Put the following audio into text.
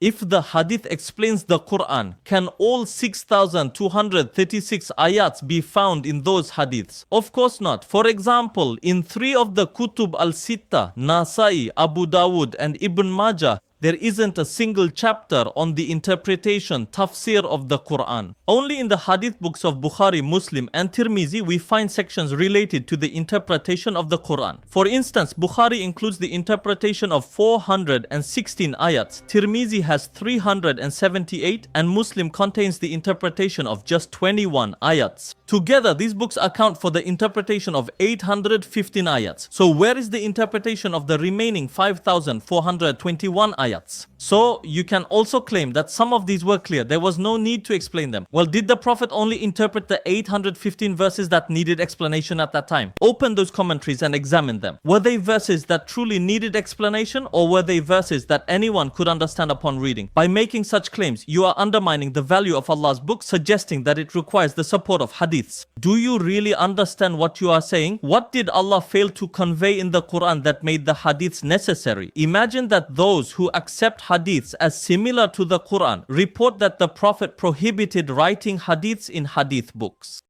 If the hadith explains the Quran, can all 6,236 ayats be found in those hadiths? Of course not. For example, in 3 of the Kutub al-Sitta, Nasai, Abu Dawud and Ibn Majah, there isn't a single chapter on the interpretation, tafsir of the Quran. Only in the hadith books of Bukhari, Muslim and Tirmizi we find sections related to the interpretation of the Quran. For instance, Bukhari includes the interpretation of 416 ayats, Tirmizi has 378 and Muslim contains the interpretation of just 21 ayats. Together, these books account for the interpretation of 815 ayats. So where is the interpretation of the remaining 5,421 ayats? So you can also claim that some of these were clear. There was no need to explain them. Well, did the Prophet only interpret the 815 verses that needed explanation at that time? Open those commentaries and examine them. Were they verses that truly needed explanation, or were they verses that anyone could understand upon reading? By making such claims, you are undermining the value of Allah's book, suggesting that it requires the support of hadiths. Do you really understand what you are saying? What did Allah fail to convey in the Quran that made the hadiths necessary? Imagine that those who accept hadiths as similar to the Quran report that the Prophet prohibited writing hadiths in hadith books.